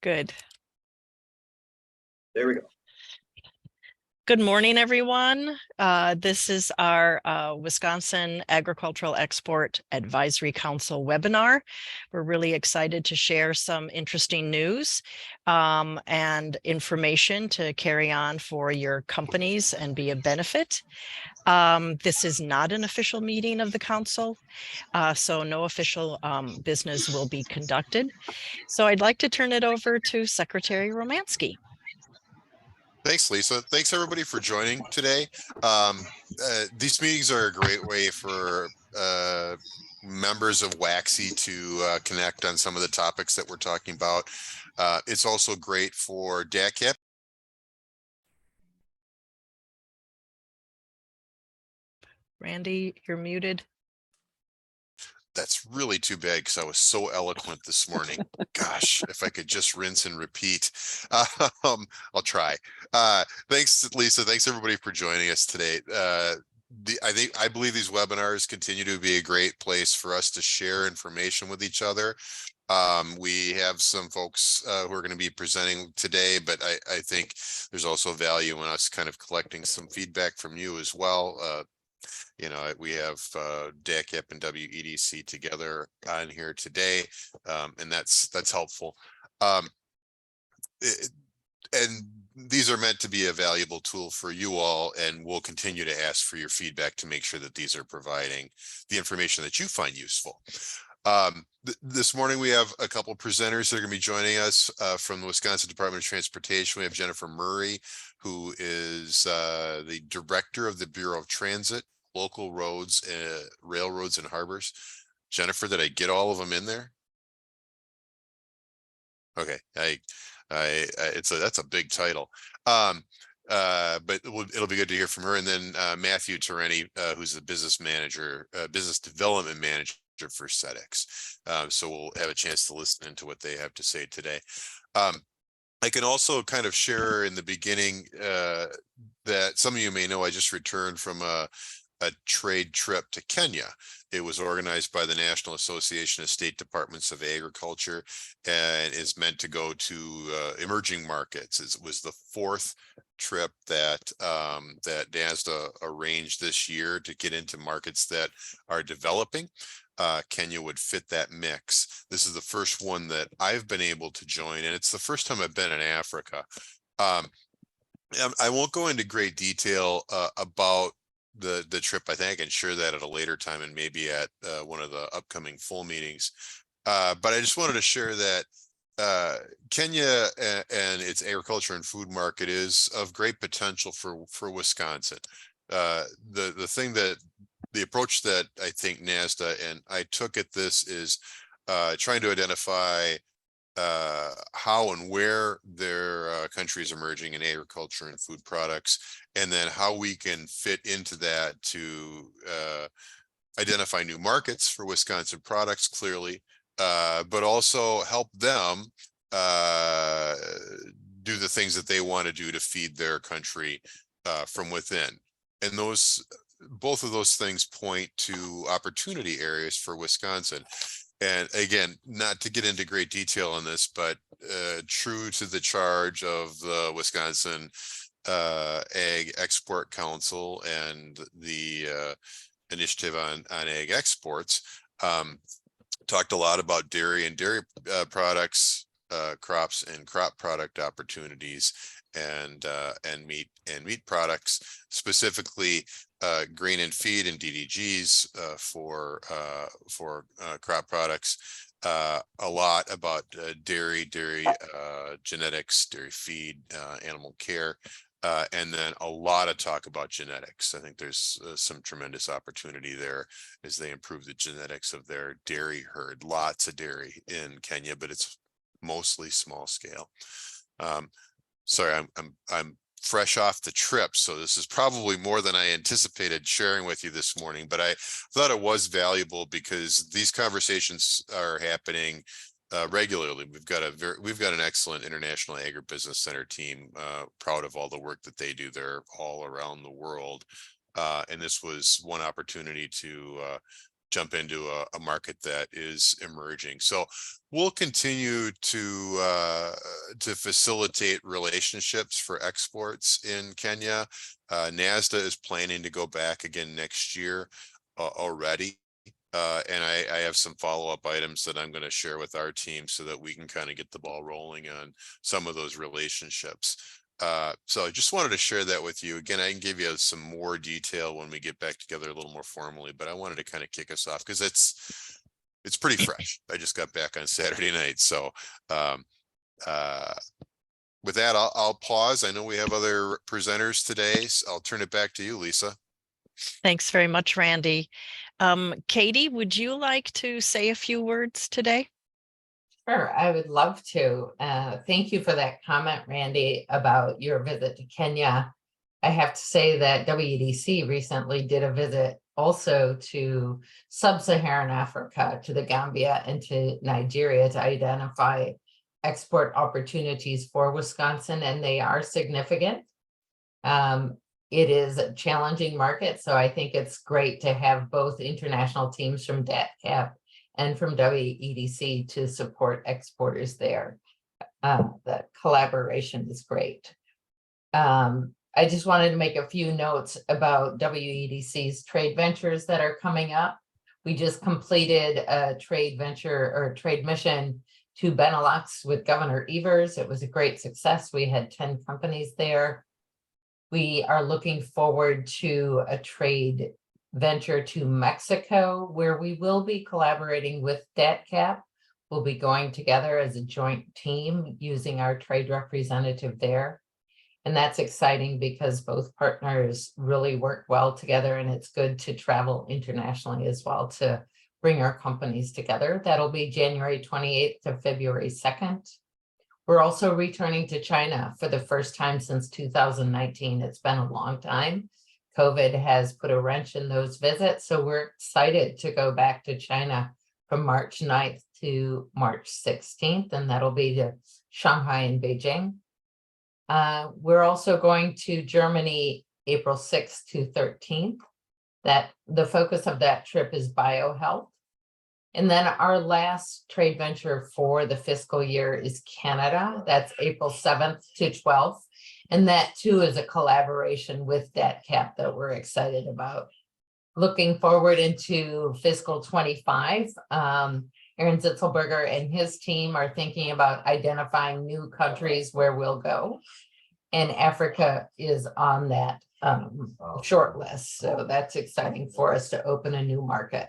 Good. There we go. Good morning, everyone. This is our Wisconsin Agricultural Export Advisory Council webinar. We're really excited to share some interesting news and information to carry on for your companies and be a benefit. This is not an official meeting of the council, so no official business will be conducted. So I'd like to turn it over to Secretary Romanski. Thanks, Lisa. Thanks everybody for joining today. These meetings are a great way for members of WAXC to connect on some of the topics that we're talking about. It's also great for DACAP. Randy, you're muted. That's really too bad because I was so eloquent this morning. Gosh, if I could just rinse and repeat. I'll try. Thanks, Lisa. Thanks everybody for joining us today. I believe these webinars continue to be a great place for us to share information with each other. We have some folks who are going to be presenting today, but I think there's also value in us kind of collecting some feedback from you as well. We have DACAP and WEDC together on here today, and that's helpful. And these are meant to be a valuable tool for you all, and we'll continue to ask for your feedback to make sure that these are providing the information that you find useful. This morning we have a couple presenters that are going to be joining us from the Wisconsin Department of Transportation. We have Jennifer Murray, who is the director of the Bureau of Transit, Local Roads, Railroads, and Harbors. Jennifer, did I get all of them in there? Okay, that's a big title. But it'll be good to hear from her. And then Matthew Tereni, who's the business development manager for SEDEX. So we'll have a chance to listen into what they have to say today. I can also kind of share in the beginning that some of you may know I just returned from a trade trip to Kenya. It was organized by the National Association of State Departments of Agriculture and is meant to go to emerging markets. It was the fourth trip that NASDA arranged this year to get into markets that are developing. Kenya would fit that mix. This is the first one that I've been able to join, and it's the first time I've been in Africa. I won't go into great detail about the trip. I think I can share that at a later time and maybe at one of the upcoming full meetings. But I just wanted to share that Kenya and its agriculture and food market is of great potential for Wisconsin. The approach that I think NASDA and I took at this is trying to identify how and where their country is emerging in agriculture and food products, and then how we can fit into that to identify new markets for Wisconsin products, clearly, but also help them do the things that they want to do to feed their country from within. And both of those things point to opportunity areas for Wisconsin. And again, not to get into great detail on this, but true to the charge of the Wisconsin Ag Export Council and the initiative on ag exports, talked a lot about dairy and dairy products, crops and crop product opportunities, and meat products, specifically grain and feed and DDGs for crop products. A lot about dairy genetics, dairy feed, animal care, and then a lot of talk about genetics. I think there's some tremendous opportunity there as they improve the genetics of their dairy herd. Lots of dairy in Kenya, but it's mostly small scale. Sorry, I'm fresh off the trip, so this is probably more than I anticipated sharing with you this morning, but I thought it was valuable because these conversations are happening regularly. We've got an excellent International Agribusiness Center team, proud of all the work that they do. They're all around the world, and this was one opportunity to jump into a market that is emerging. So we'll continue to facilitate relationships for exports in Kenya. NASDA is planning to go back again next year already. And I have some follow-up items that I'm going to share with our team so that we can kind of get the ball rolling on some of those relationships. So I just wanted to share that with you. Again, I can give you some more detail when we get back together a little more formally, but I wanted to kind of kick us off because it's pretty fresh. I just got back on Saturday night. So with that, I'll pause. I know we have other presenters today, so I'll turn it back to you, Lisa. Thanks very much, Randy. Katie, would you like to say a few words today? Sure, I would love to. Thank you for that comment, Randy, about your visit to Kenya. I have to say that WEDC recently did a visit also to sub-Saharan Africa, to the Gambia and to Nigeria to identify export opportunities for Wisconsin, and they are significant. It is a challenging market, so I think it's great to have both international teams from DATCAP and from WEDC to support exporters there. The collaboration is great. I just wanted to make a few notes about WEDC's trade ventures that are coming up. We just completed a trade venture or trade mission to Benelux with Governor Evers. It was a great success. We had 10 companies there. We are looking forward to a trade venture to Mexico, where we will be collaborating with DATCAP. We'll be going together as a joint team using our trade representative there. And that's exciting because both partners really work well together, and it's good to travel internationally as well to bring our companies together. That'll be January 28th to February 2nd. We're also returning to China for the first time since 2019. It's been a long time. COVID has put a wrench in those visits, so we're excited to go back to China from March 9th to March 16th, and that'll be to Shanghai and Beijing. We're also going to Germany April 6th to 13th. The focus of that trip is biohealth. And then our last trade venture for the fiscal year is Canada. That's April 7th to 12th. And that too is a collaboration with DATCAP that we're excited about. Looking forward into fiscal 25, Aaron Zitzelberger and his team are thinking about identifying new countries where we'll go. And Africa is on that short list. So that's exciting for us to open a new market.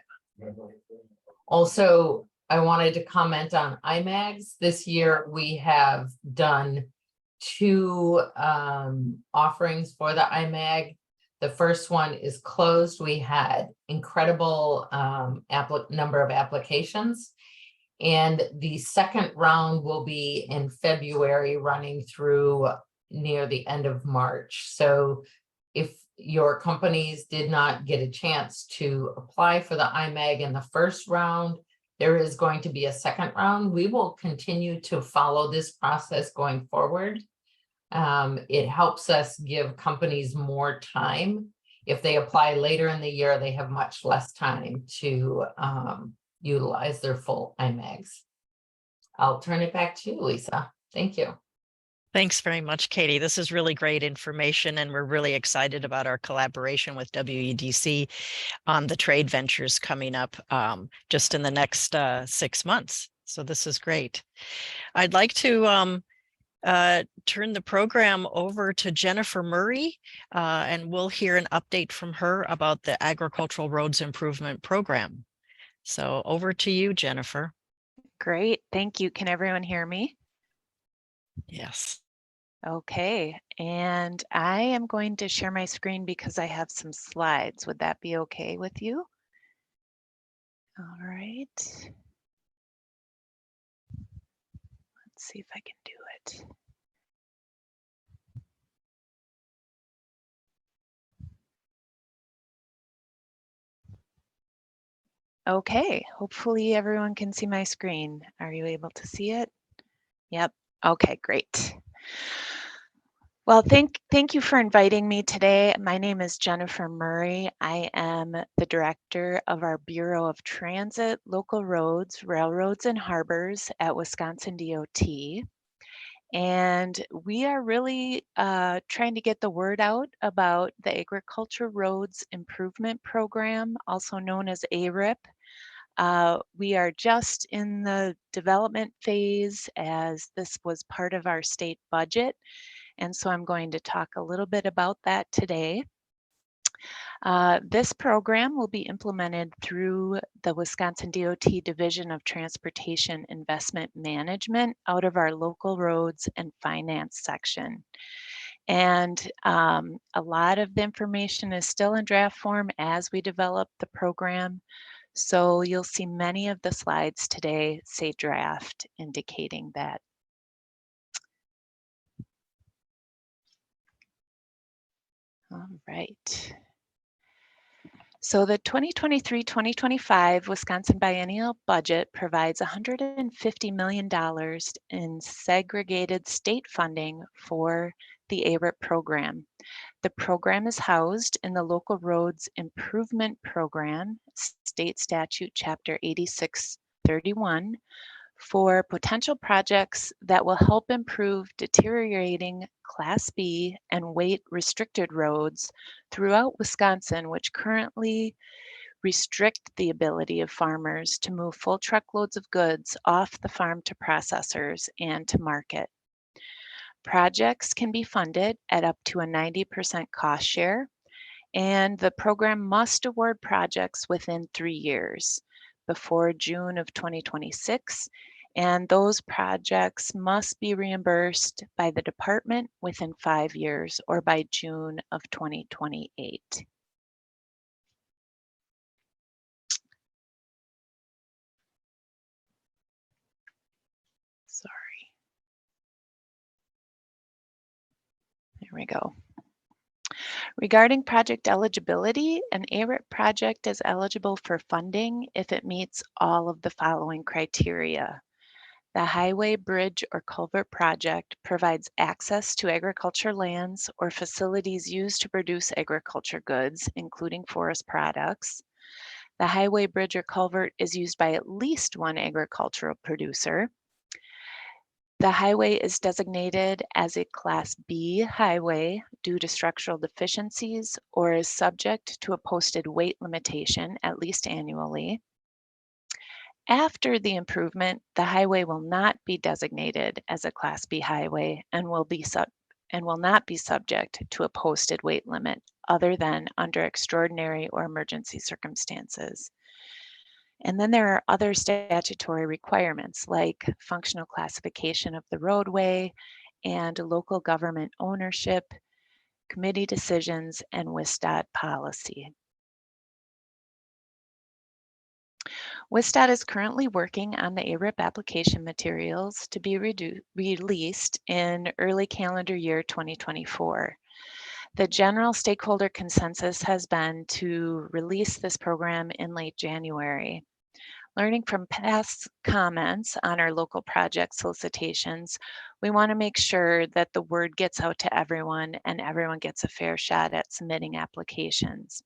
Also, I wanted to comment on IMAGs. This year, we have done 2 offerings for the IMAG. The first one is closed. We had incredible number of applications. And the second round will be in February, running through near the end of March. So if your companies did not get a chance to apply for the IMAG in the first round, there is going to be a second round. We will continue to follow this process going forward. It helps us give companies more time. If they apply later in the year, they have much less time to utilize their full IMAGs. I'll turn it back to you, Lisa. Thank you. Thanks very much, Katie. This is really great information, and we're really excited about our collaboration with WEDC on the trade ventures coming up just in the next 6 months. So this is great. I'd like to turn the program over to Jennifer Murray, and we'll hear an update from her about the Agricultural Roads Improvement Program. So over to you, Jennifer. Great, thank you. Can everyone hear me? Yes. Okay, and I am going to share my screen because I have some slides. Would that be okay with you? All right. Let's see if I can do it. Okay, hopefully everyone can see my screen. Are you able to see it? Yep, okay, great. Well, thank you for inviting me today. My name is Jennifer Murray. I am the director of our Bureau of Transit, Local Roads, Railroads, and Harbors at Wisconsin DOT. And we are really trying to get the word out about the Agriculture Roads Improvement Program, also known as ARIP. We are just in the development phase as this was part of our state budget. And so I'm going to talk a little bit about that today. This program will be implemented through the Wisconsin DOT Division of Transportation Investment Management out of our local roads and finance section. And a lot of the information is still in draft form as we develop the program. So you'll see many of the slides today say draft, indicating that. All right. So the 2023-2025 Wisconsin biennial budget provides $150 million in segregated state funding for the ARIP program. The program is housed in the Local Roads Improvement Program, State Statute Chapter 8631, for potential projects that will help improve deteriorating Class B and weight restricted roads throughout Wisconsin, which currently restrict the ability of farmers to move full truckloads of goods off the farm to processors and to market. Projects can be funded at up to a 90% cost share, and the program must award projects within 3 years before June of 2026, and those projects must be reimbursed by the department within 5 years or by June of 2028. Sorry. There we go. Regarding project eligibility, an ARIP project is eligible for funding if it meets all of the following criteria. The highway, bridge, or culvert project provides access to agriculture lands or facilities used to produce agriculture goods, including forest products. The highway, bridge, or culvert is used by at least one agricultural producer. The highway is designated as a Class B highway due to structural deficiencies or is subject to a posted weight limitation at least annually. After the improvement, the highway will not be designated as a Class B highway and will not be subject to a posted weight limit other than under extraordinary or emergency circumstances. And then there are other statutory requirements like functional classification of the roadway and local government ownership, committee decisions, and WSDOT policy. WSDOT is currently working on the ARIP application materials to be released in early calendar year 2024. The general stakeholder consensus has been to release this program in late January. Learning from past comments on our local project solicitations, we want to make sure that the word gets out to everyone and everyone gets a fair shot at submitting applications.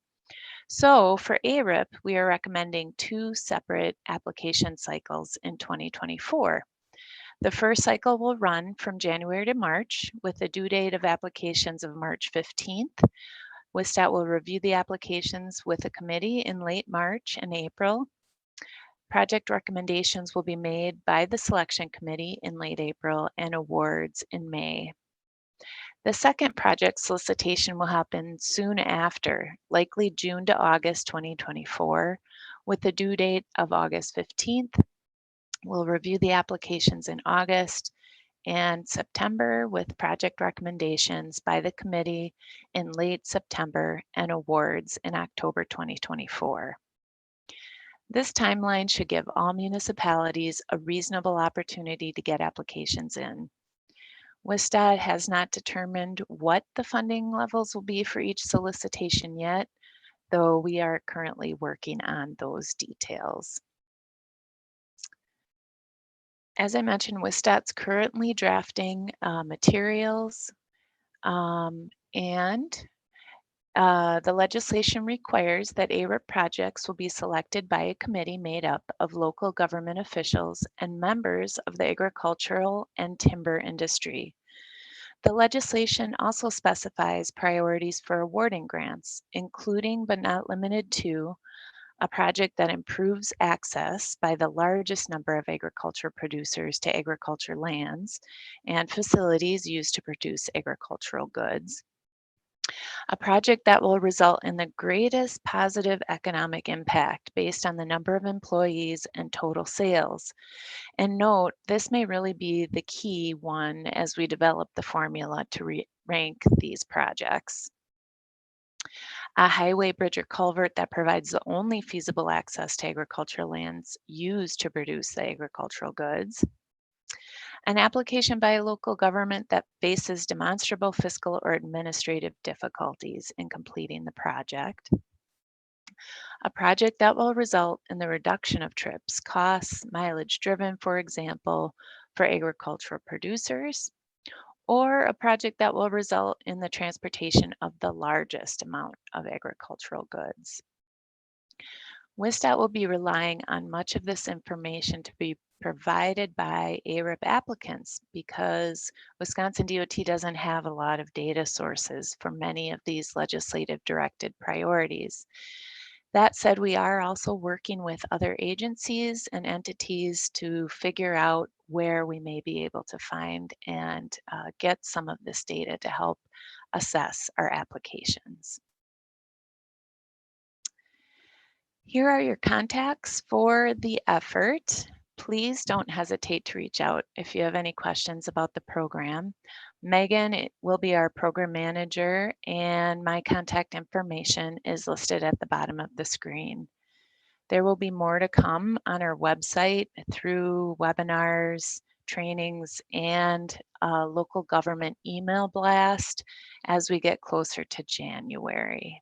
So for ARIP, we are recommending 2 separate application cycles in 2024. The first cycle will run from January to March with a due date of applications of March 15th. WSDOT will review the applications with a committee in late March and April. Project recommendations will be made by the selection committee in late April and awards in May. The second project solicitation will happen soon after, likely June to August 2024, with the due date of August 15th. We'll review the applications in August and September with project recommendations by the committee in late September and awards in October 2024. This timeline should give all municipalities a reasonable opportunity to get applications in. WSDOT has not determined what the funding levels will be for each solicitation yet, though we are currently working on those details. As I mentioned, WSDOT's currently drafting materials The legislation requires that ARIP projects will be selected by a committee made up of local government officials and members of the agricultural and timber industry. The legislation also specifies priorities for awarding grants, including but not limited to a project that improves access by the largest number of agriculture producers to agriculture lands and facilities used to produce agricultural goods. A project that will result in the greatest positive economic impact based on the number of employees and total sales. And note, this may really be the key one as we develop the formula to rank these projects. A highway, bridge, or culvert that provides the only feasible access to agricultural lands used to produce the agricultural goods. An application by a local government that faces demonstrable fiscal or administrative difficulties in completing the project. A project that will result in the reduction of trips, costs, mileage driven, for example, for agricultural producers, or a project that will result in the transportation of the largest amount of agricultural goods. WSDOT will be relying on much of this information to be provided by ARIP applicants because Wisconsin DOT doesn't have a lot of data sources for many of these legislative directed priorities. That said, we are also working with other agencies and entities to figure out where we may be able to find and get some of this data to help assess our applications. Here are your contacts for the effort. Please don't hesitate to reach out if you have any questions about the program. Megan will be our program manager, and my contact information is listed at the bottom of the screen. There will be more to come on our website through webinars, trainings, and a local government email blast as we get closer to January.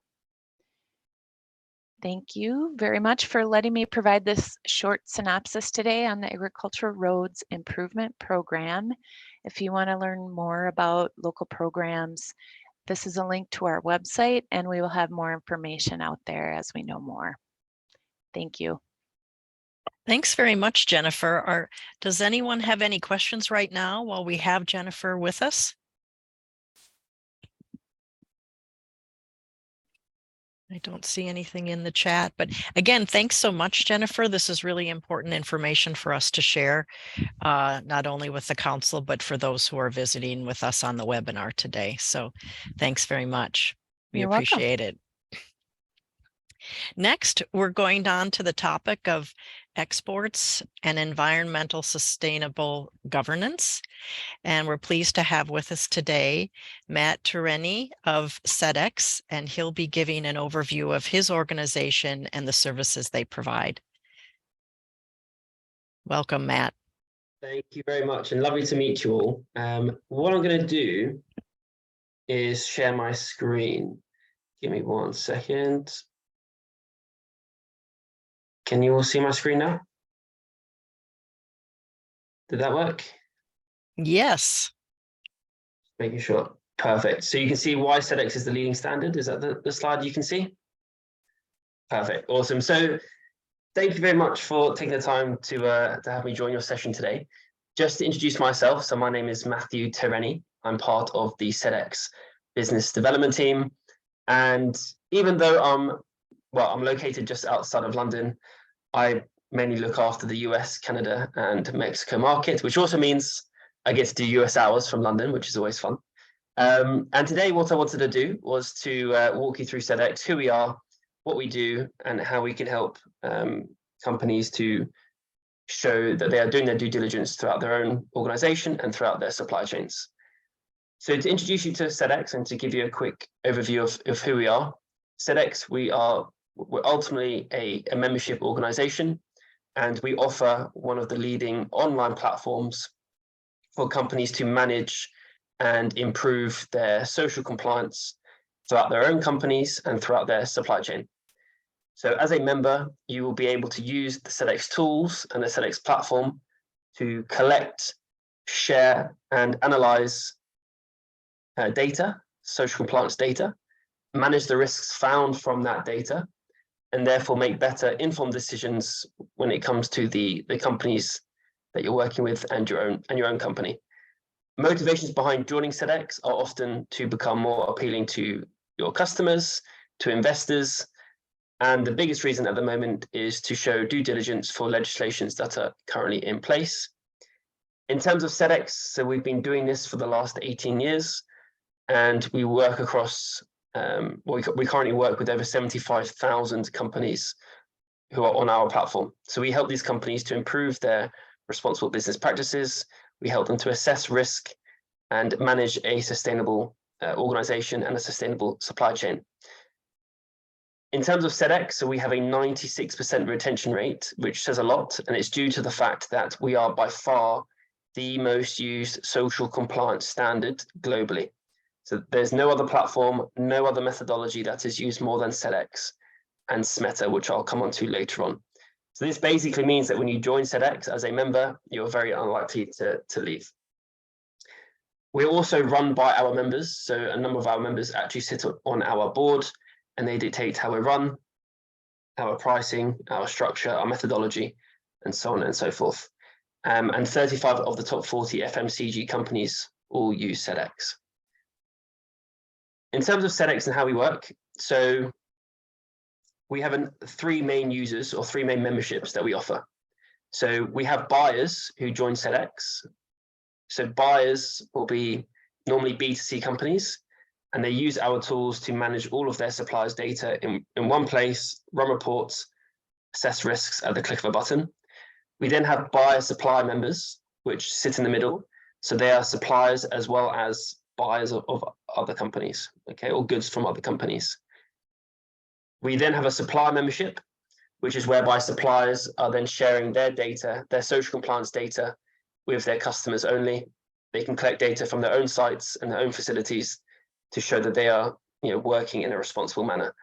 Thank you very much for letting me provide this short synopsis today on the Agricultural Roads Improvement Program. If you want to learn more about local programs, this is a link to our website, and we will have more information out there as we know more. Thank you. Thanks very much, Jennifer. Does anyone have any questions right now while we have Jennifer with us? I don't see anything in the chat, but again, thanks so much, Jennifer. This is really important information for us to share, not only with the council, but for those who are visiting with us on the webinar today. So thanks very much. We You're welcome. appreciate it. Next, we're going on to the topic of exports and environmental sustainable governance. And we're pleased to have with us today Matt Tereni of SEDEX, and he'll be giving an overview of his organization and the services they provide. Welcome, Matt. Thank you very much, and lovely to meet you all. What I'm going to do is share my screen. Give me 1 second. Can you all see my screen now? Did that work? Yes. Making sure. Perfect. So you can see why SEDEX is the leading standard. Is that the slide you can see? Perfect. Awesome. So thank you very much for taking the time to have me join your session today. Just to introduce myself, so my name is Matthew Tereni. I'm part of the SEDEX business development team. And even though I'm located just outside of London, I mainly look after the US, Canada, and Mexico market, which also means I get to do US hours from London, which is always fun. And today what I wanted to do was to walk you through SEDEX, who we are, what we do, and how we can help companies to show that they are doing their due diligence throughout their own organization and throughout their supply chains. So to introduce you to SEDEX and to give you a quick overview of who we are, SEDEX, we're ultimately a membership organization, and we offer one of the leading online platforms for companies to manage and improve their social compliance throughout their own companies and throughout their supply chain. So as a member, you will be able to use the SEDEX tools and the SEDEX platform to collect, share, and analyze data, social compliance data, manage the risks found from that data, and therefore make better informed decisions when it comes to the companies that you're working with and your own company. Motivations behind joining SEDEX are often to become more appealing to your customers, to investors, and the biggest reason at the moment is to show due diligence for legislations that are currently in place. In terms of SEDEX, so we've been doing this for the last 18 years, and we work across, we currently work with over 75,000 companies who are on our platform. So we help these companies to improve their responsible business practices. We help them to assess risk and manage a sustainable organization and a sustainable supply chain. In terms of SEDEX, so we have a 96% retention rate, which says a lot, and it's due to the fact that we are by far the most used social compliance standard globally. So there's no other platform, no other methodology that is used more than SEDEX and SMETA, which I'll come on to later on. So this basically means that when you join SEDEX as a member, you're very unlikely to leave. We're also run by our members. So a number of our members actually sit on our board and they dictate how we run, our pricing, our structure, our methodology, and so on and so forth. And 35 of the top 40 FMCG companies all use SEDEX. In terms of SEDEX and how we work, so we have three main users or three main memberships that we offer. So we have buyers who join SEDEX. So buyers will be normally B2C companies, and they use our tools to manage all of their suppliers' data in one place, run reports, assess risks at the click of a button. We then have buyer supply members, which sit in the middle. So they are suppliers as well as buyers of other companies, okay, or goods from other companies. We then have a supplier membership, which is whereby suppliers are then sharing their data, their social compliance data, with their customers only. They can collect data from their own sites and their own facilities to show that they are, working in a responsible manner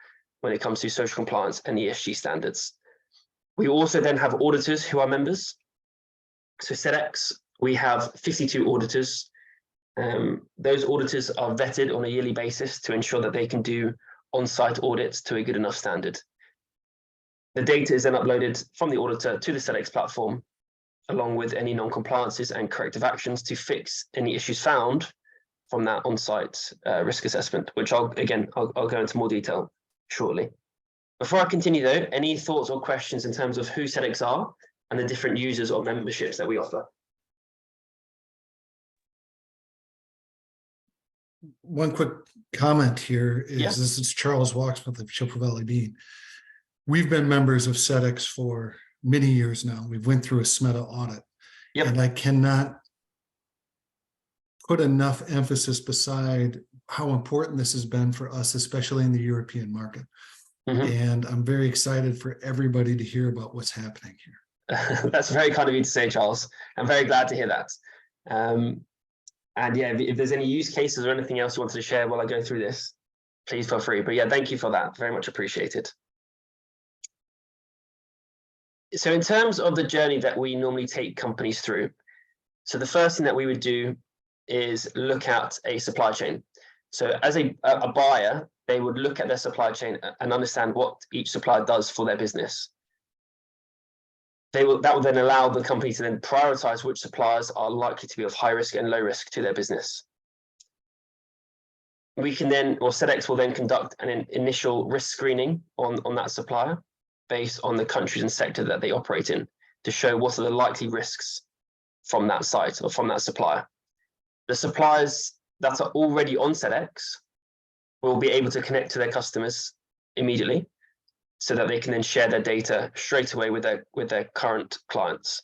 when it comes to social compliance and ESG standards. We also then have auditors who are members. So SEDEX, we have 52 auditors. Those auditors are vetted on a yearly basis to ensure that they can do on-site audits to a good enough standard. The data is then uploaded from the auditor to the SEDEX platform, along with any non-compliances and corrective actions to fix any issues found from that on-site risk assessment, which I'll go into more detail shortly. Before I continue though, any thoughts or questions in terms of who SEDEX are and the different users or memberships that we offer? One quick comment here is, Yeah. This is Charles Walksmith of Chippewa Valley Bean. We've been members of SEDEX for many years now. We've went through a SMETA audit. Yep. And I cannot put enough emphasis beside how important this has been for us, especially in the European market. Mm-hmm. And I'm very excited for everybody to hear about what's happening here. That's very kind of you to say, Charles. I'm very glad to hear that. And yeah, if there's any use cases or anything else you wanted to share while I go through this, please feel free. But yeah, thank you for that. Very much appreciated. So in terms of the journey that we normally take companies through, so the first thing that we would do is look at a supply chain. So as a buyer, they would look at their supply chain and understand what each supplier does for their business. That will then allow the company to then prioritize which suppliers are likely to be of high risk and low risk to their business. We can then, or SEDEX will then conduct an initial risk screening on that supplier based on the countries and sector that they operate in to show what are the likely risks from that site or from that supplier. The suppliers that are already on SEDEX will be able to connect to their customers immediately, so that they can then share their data straight away with their current clients.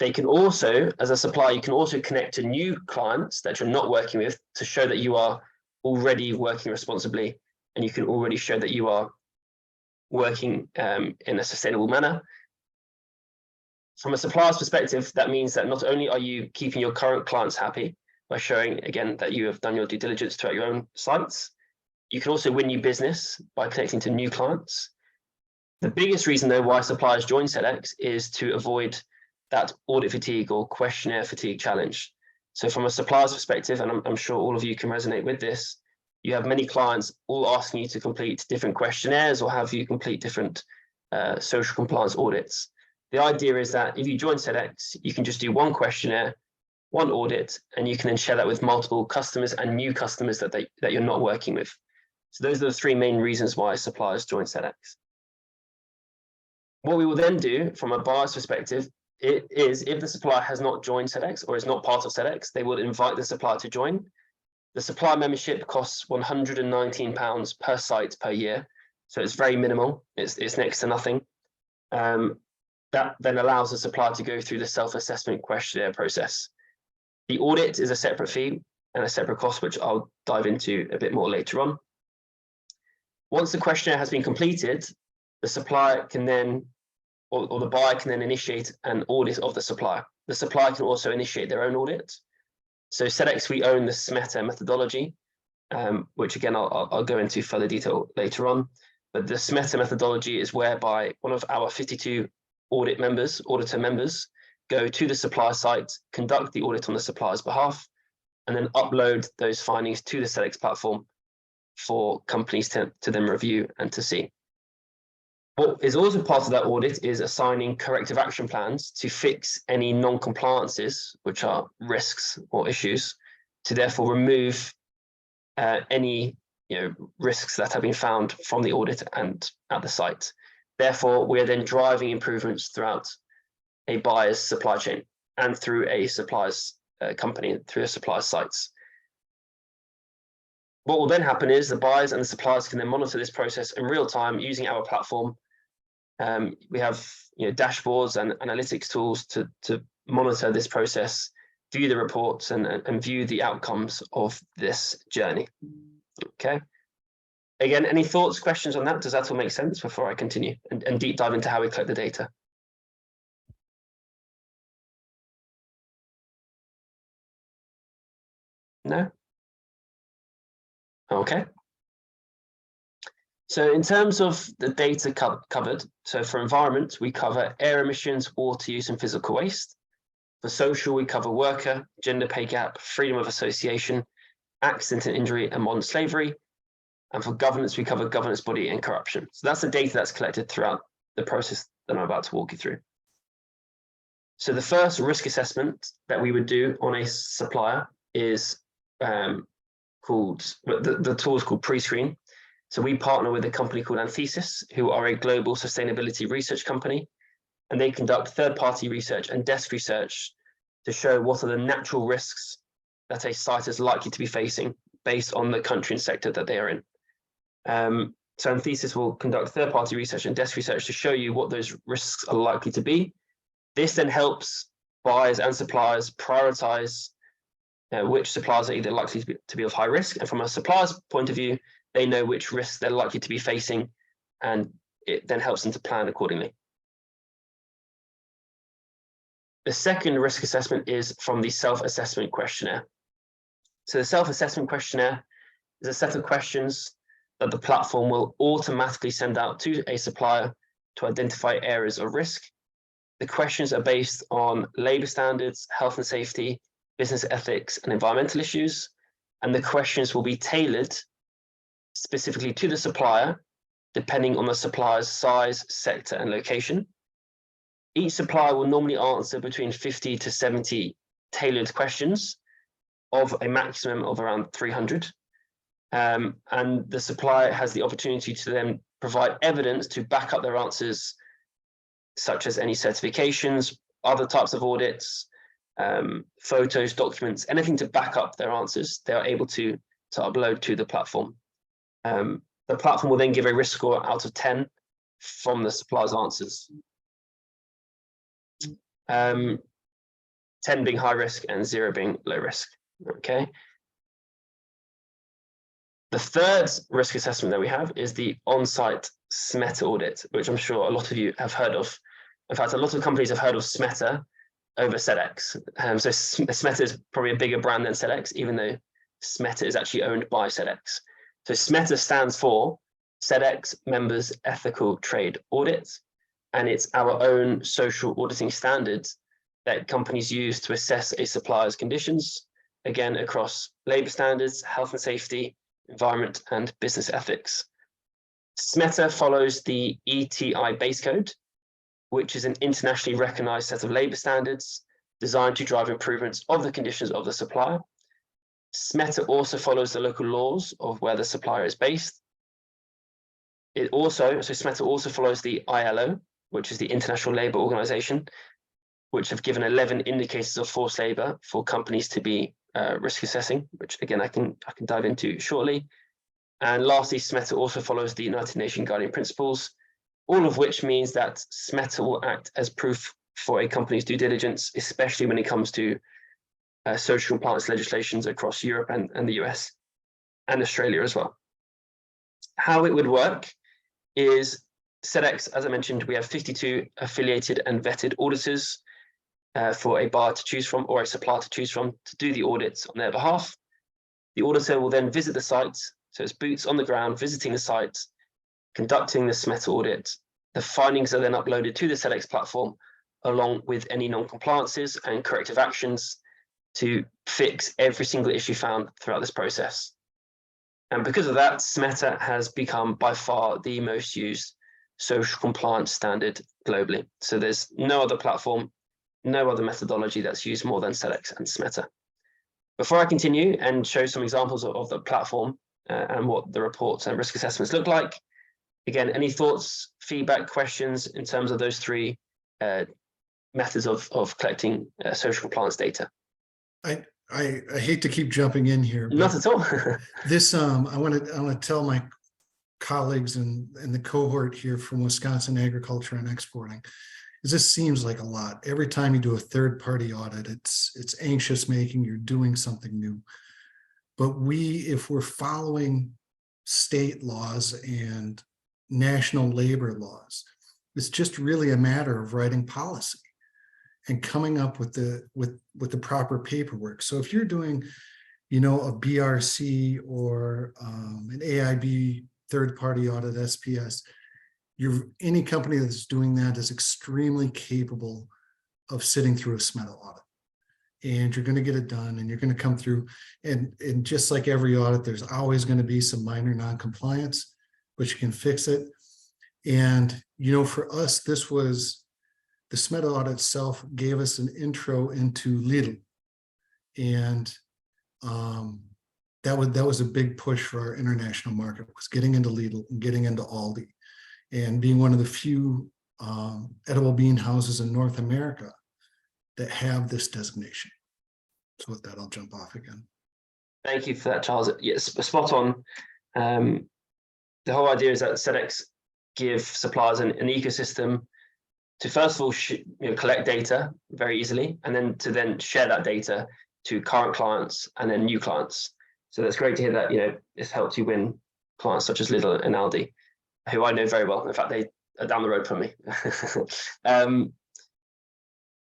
They can also, as a supplier, you can also connect to new clients that you're not working with to show that you are already working responsibly, and you can already show that you are working in a sustainable manner. From a supplier's perspective, that means that not only are you keeping your current clients happy by showing, again, that you have done your due diligence throughout your own sites, you can also win new business by connecting to new clients. The biggest reason, though, why suppliers join SEDEX is to avoid that audit fatigue or questionnaire fatigue challenge. So from a supplier's perspective, and I'm sure all of you can resonate with this, you have many clients all asking you to complete different questionnaires or have you complete different social compliance audits. The idea is that if you join SEDEX, you can just do one questionnaire, one audit, and you can then share that with multiple customers and new customers that you're not working with. So those are the three main reasons why suppliers join SEDEX. What we will then do from a buyer's perspective, it is if the supplier has not joined SEDEX or is not part of SEDEX, they will invite the supplier to join. The supplier membership costs £119 per site per year. So it's very minimal, it's next to nothing. That then allows the supplier to go through the self-assessment questionnaire process. The audit is a separate fee and a separate cost, which I'll dive into a bit more later on. Once the questionnaire has been completed, the supplier can then, or the buyer can then initiate an audit of the supplier. The supplier can also initiate their own audit. So SEDEX, we own the SMETA methodology, which again, I'll go into further detail later on. But the SMETA methodology is whereby one of our 52 auditor members, go to the supplier site, conduct the audit on the supplier's behalf, and then upload those findings to the SEDEX platform for companies to then review and to see. What is also part of that audit is assigning corrective action plans to fix any non-compliances, which are risks or issues, to therefore remove any risks that have been found from the audit and at the site. Therefore, we're then driving improvements throughout a buyer's supply chain and through a supplier's company, through a supplier's sites. What will then happen is the buyers and the suppliers can then monitor this process in real time using our platform. We have dashboards and analytics tools to monitor this process, view the reports and view the outcomes of this journey. Okay. Again, any thoughts, questions on that? Does that all make sense before I continue and deep dive into how we collect the data? No? Okay. So in terms of the data covered, so for environment, we cover air emissions, water use and physical waste. For social, we cover worker, gender pay gap, freedom of association, accident and injury and modern slavery. And for governance, we cover governance body and corruption. So that's the data that's collected throughout the process that I'm about to walk you through. So the first risk assessment that we would do on a supplier is called, the tool is called Pre-Screen. So we partner with a company called Anthesis, who are a global sustainability research company, and they conduct third-party research and desk research to show what are the natural risks that a site is likely to be facing based on the country and sector that they are in. So Anthesis will conduct third-party research and desk research to show you what those risks are likely to be. This then helps buyers and suppliers prioritize which suppliers are either likely to be of high risk, and from a supplier's point of view, they know which risks they're likely to be facing, and it then helps them to plan accordingly. The second risk assessment is from the self-assessment questionnaire. So the self-assessment questionnaire is a set of questions that the platform will automatically send out to a supplier to identify areas of risk. The questions are based on labor standards, health and safety, business ethics, and environmental issues. And the questions will be tailored specifically to the supplier, depending on the supplier's size, sector, and location. Each supplier will normally answer between 50 to 70 tailored questions of a maximum of around 300. And the supplier has the opportunity to then provide evidence to back up their answers, such as any certifications, other types of audits, photos, documents, anything to back up their answers, they are able to upload to the platform. The platform will then give a risk score out of 10 from the supplier's answers. 10 being high risk and 0 being low risk. Okay. The third risk assessment that we have is the on-site SMETA audit, which I'm sure a lot of you have heard of. In fact, a lot of companies have heard of SMETA over SEDEX. So SMETA is probably a bigger brand than SEDEX, even though SMETA is actually owned by SEDEX. So SMETA stands for SEDEX Members Ethical Trade Audit, and it's our own social auditing standards that companies use to assess a supplier's conditions again, across labour standards, health and safety, environment, and business ethics. SMETA follows the ETI base code, which is an internationally recognised set of labour standards designed to drive improvements of the conditions of the supplier. SMETA also follows the local laws of where the supplier is based. SMETA also follows the ILO, which is the International Labour Organization, which have given 11 indicators of forced labour for companies to be risk assessing, which again I can dive into shortly. And lastly, SMETA also follows the United Nations Guiding Principles, all of which means that SMETA will act as proof for a company's due diligence, especially when it comes to social compliance legislations across Europe and the US and Australia as well. How it would work is SEDEX, as I mentioned, we have 52 affiliated and vetted auditors for a buyer to choose from or a supplier to choose from to do the audits on their behalf. The auditor will then visit the site, so it's boots on the ground, visiting the site, conducting the SMETA audit. The findings are then uploaded to the SEDEX platform along with any non-compliances and corrective actions to fix every single issue found throughout this process. And because of that, SMETA has become by far the most used social compliance standard globally. So there's no other platform, no other methodology that's used more than SEDEX and SMETA. Before I continue and show some examples of the platform and what the reports and risk assessments look like, again, any thoughts, feedback, questions in terms of those three methods of collecting social compliance data? I hate to keep jumping in here. Not at all. This I want to tell my colleagues and the cohort here from Wisconsin Agriculture and Exporting, is this seems like a lot. Every time you do a third-party audit, it's anxious making. You're doing something new. But if we're following state laws and national labor laws, it's just really a matter of writing policy and coming up with the proper paperwork. So if you're doing, a BRC or an AIB third-party audit, SPS, any company that's doing that is extremely capable of sitting through a SMETA audit. And you're going to get it done, and you're going to come through. And just like every audit, there's always going to be some minor non-compliance, but you can fix it. And, for us, this was the SMETA audit itself gave us an intro into Lidl. And that was a big push for our international market, was getting into Lidl and getting into Aldi and being one of the few edible bean houses in North America that have this designation. So with that, I'll jump off again. Thank you for that, Charles. Yes, spot on. The whole idea is that SEDEX give suppliers an ecosystem to first of all collect data very easily, and then to share that data to current clients and then new clients. So that's great to hear that it's helped you win clients such as Lidl and Aldi, who I know very well. In fact, they are down the road from me.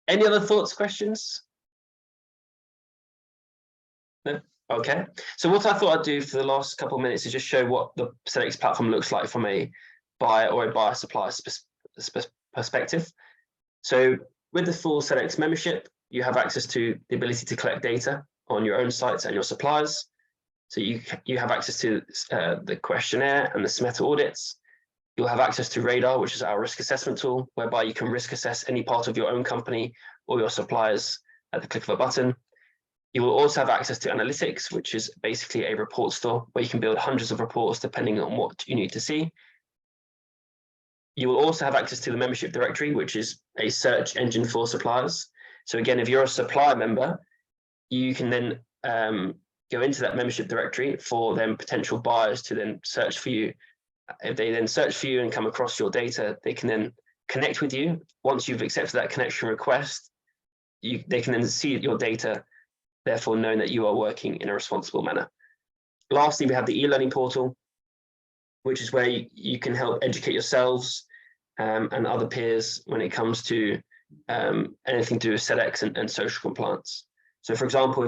Any other thoughts, questions? No? Okay. So what I thought I'd do for the last couple of minutes is just show what the SEDEX platform looks like from a buyer or a buyer supplier perspective. So with the full SEDEX membership, you have access to the ability to collect data on your own sites and your suppliers. So you have access to the questionnaire and the SMETA audits. You'll have access to Radar, which is our risk assessment tool, whereby you can risk assess any part of your own company or your suppliers at the click of a button. You will also have access to Analytics, which is basically a report store where you can build hundreds of reports depending on what you need to see. You will also have access to the membership directory, which is a search engine for suppliers. So again, if you're a supplier member, you can then go into that membership directory for them potential buyers to then search for you. If they then search for you and come across your data, they can then connect with you. Once you've accepted that connection request, they can then see your data, therefore knowing that you are working in a responsible manner. Lastly, we have the e-learning portal, which is where you can help educate yourselves and other peers when it comes to anything to do with SEDEX and social compliance. So for example,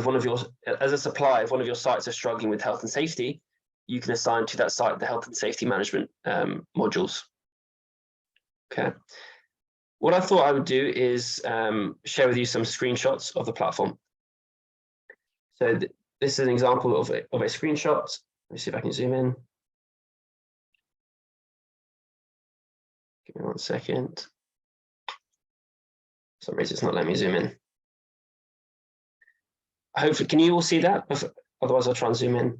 as a supplier, if one of your sites are struggling with health and safety, you can assign to that site the health and safety management modules. Okay. What I thought I would do is share with you some screenshots of the platform. So this is an example of a screenshot. Let me see if I can zoom in. Give me 1 second. For some reason, it's not letting me zoom in. Hopefully, can you all see that? Otherwise, I'll try and zoom in.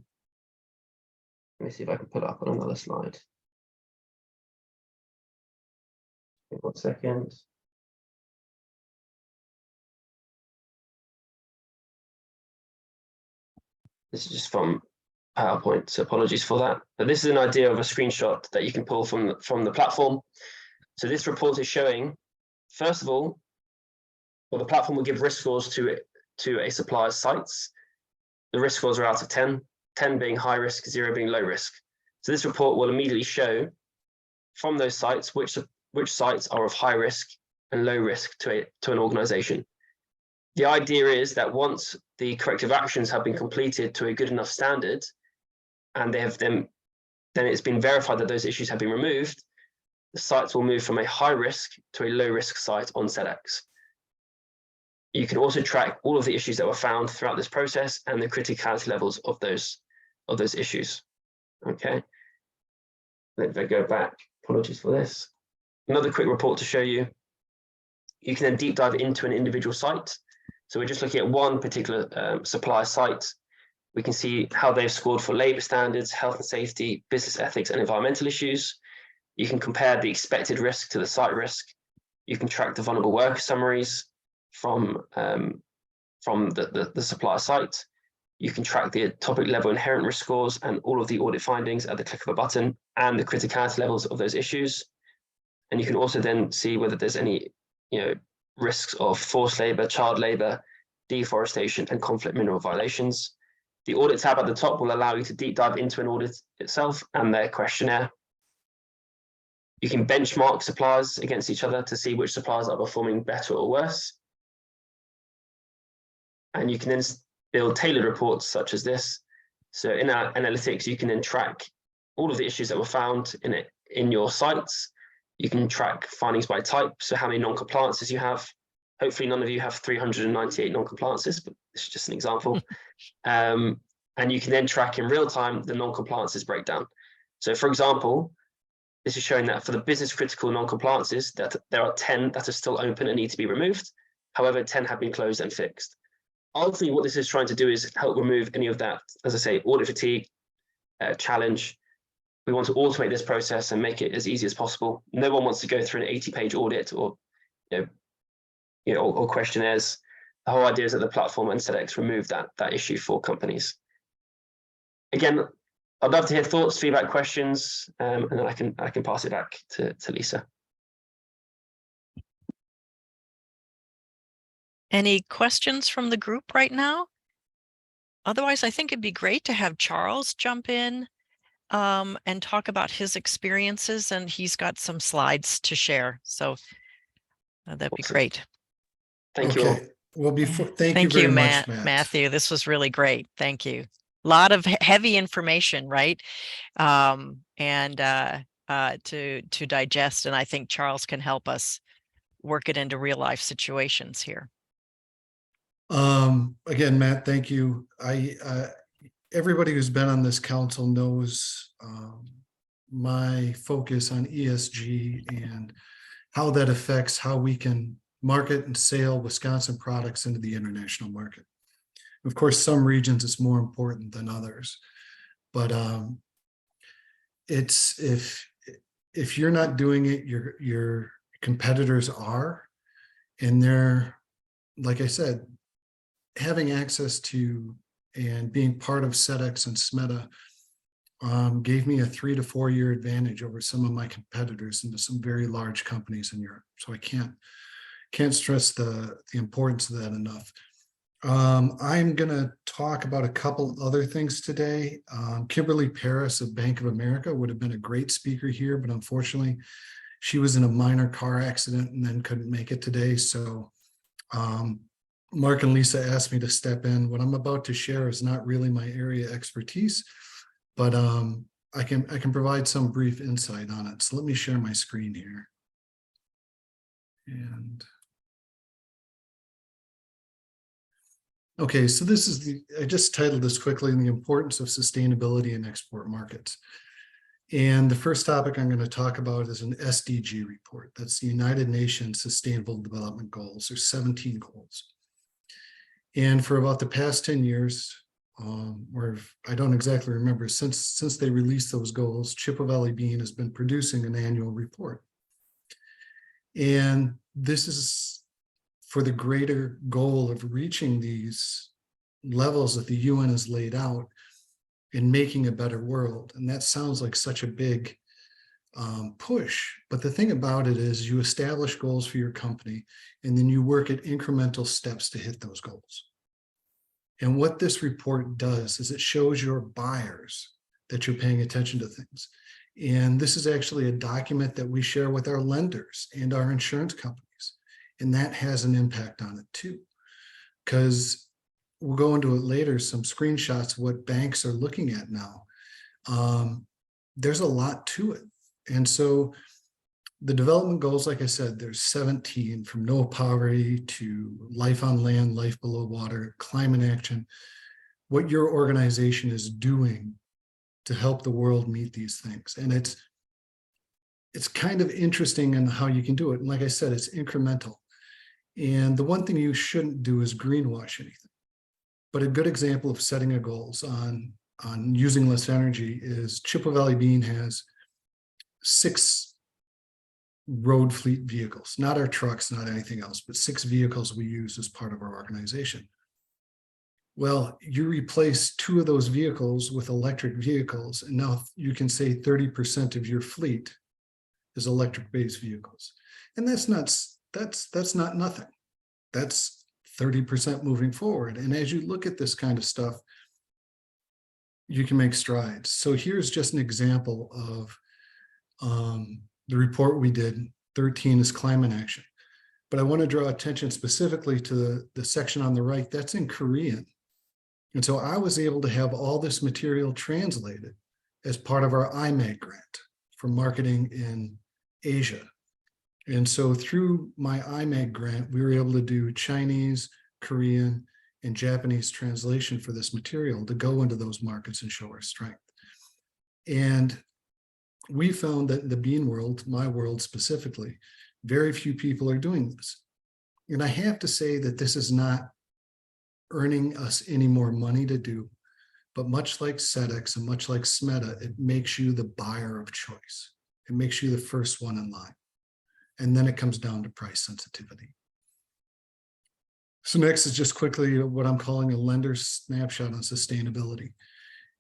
Let me see if I can put it up on another slide. 1 second. This is just from PowerPoint, so apologies for that. But this is an idea of a screenshot that you can pull from the platform. So this report is showing, first of all, well, the platform will give risk scores to a supplier's sites. The risk scores are out of 10, 10 being high risk, 0 being low risk. So this report will immediately show from those sites which sites are of high risk and low risk to an organization. The idea is that once the corrective actions have been completed to a good enough standard, and they have then it's been verified that those issues have been removed, the sites will move from a high risk to a low risk site on SEDEX. You can also track all of the issues that were found throughout this process and the criticality levels of those issues. Okay, let me go back. Apologies for this. Another quick report to show you. You can then deep dive into an individual site. So we're just looking at one particular supplier site. We can see how they've scored for labor standards, health and safety, business ethics, and environmental issues. You can compare the expected risk to the site risk. You can track the vulnerable worker summaries from the supplier site. You can track the topic level inherent risk scores and all of the audit findings at the click of a button and the criticality levels of those issues. And you can also then see whether there's any, risks of forced labor, child labor, deforestation, and conflict mineral violations. The audit tab at the top will allow you to deep dive into an audit itself and their questionnaire. You can benchmark suppliers against each other to see which suppliers are performing better or worse. And you can then build tailored reports such as this. So in our analytics, you can then track all of the issues that were found in your sites. You can track findings by type, so how many non-compliances you have. Hopefully none of you have 398 non-compliances, but this is just an example. And you can then track in real time the non-compliances breakdown. So for example, this is showing that for the business critical non-compliances, that there are 10 that are still open and need to be removed. However, 10 have been closed and fixed. Ultimately, what this is trying to do is help remove any of that, as I say, audit fatigue, challenge. We want to automate this process and make it as easy as possible. No one wants to go through an 80-page audit or questionnaires. The whole idea is that the platform and SEDEX remove that issue for companies. Again, I'd love to hear thoughts, feedback, questions, and then I can pass it back to Lisa. Any questions from the group right now? Otherwise, I think it'd be great to have Charles jump in and talk about his experiences, and he's got some slides to share. So that'd be great. Thank you all. Well, thank you very much, Matt. Matthew. This was really great. Thank you. A lot of heavy information, right? To digest, and I think Charles can help us work it into real life situations here. Again, Matt, thank you. Everybody who's been on this council knows my focus on ESG and how that affects how we can market and sell Wisconsin products into the international market. Of course, some regions it's more important than others, but it's if you're not doing it, your competitors are, and they're, like I said, having access to and being part of SEDEX and SMETA gave me a 3 to 4 year advantage over some of my competitors into some very large companies in Europe. So I can't stress the importance of that enough. I'm going to talk about a couple other things today. Kimberly Paris of Bank of America would have been a great speaker here, but unfortunately she was in a minor car accident and then couldn't make it today. So Mark and Lisa asked me to step in. What I'm about to share is not really my area of expertise, but I can provide some brief insight on it. So let me share my screen here. And Okay, so this is I just titled this quickly, the importance of sustainability in export markets. And the first topic I'm going to talk about is an SDG report. That's the United Nations Sustainable Development Goals. There's 17 goals. And for about the past 10 years, or I don't exactly remember, since they released those goals, Chippewa Valley Bean has been producing an annual report. And this is for the greater goal of reaching these levels that the UN has laid out in making a better world. And that sounds like such a big push. But the thing about it is you establish goals for your company, and then you work at incremental steps to hit those goals. And what this report does is it shows your buyers that you're paying attention to things. And this is actually a document that we share with our lenders and our insurance companies. And that has an impact on it too, because we'll go into it later, some screenshots of what banks are looking at now. There's a lot to it. And so the development goals, like I said, there's 17, from no poverty to life on land, life below water, climate action, what your organization is doing to help the world meet these things. And it's kind of interesting in how you can do it. And like I said, it's incremental. And the one thing you shouldn't do is greenwash anything. But a good example of setting a goals on using less energy is Chippewa Valley Bean has 6 road fleet vehicles, not our trucks, not anything else, but 6 vehicles we use as part of our organization. Well, you replace 2 of those vehicles with electric vehicles, and now you can say 30% of your fleet is electric-based vehicles. And that's not nothing. That's 30% moving forward. And as you look at this kind of stuff, you can make strides. So here's just an example of the report we did. 13 is climate action. But I want to draw attention specifically to the section on the right. That's in Korean. And so I was able to have all this material translated as part of our IMAG grant for marketing in Asia. And so through my IMAG grant, we were able to do Chinese, Korean, and Japanese translation for this material to go into those markets and show our strength. And we found that in the bean world, my world specifically, very few people are doing this. And I have to say that this is not earning us any more money to do, but much like SEDEX and much like SMETA, it makes you the buyer of choice. It makes you the first one in line. And then it comes down to price sensitivity. So next is just quickly what I'm calling a lender snapshot on sustainability.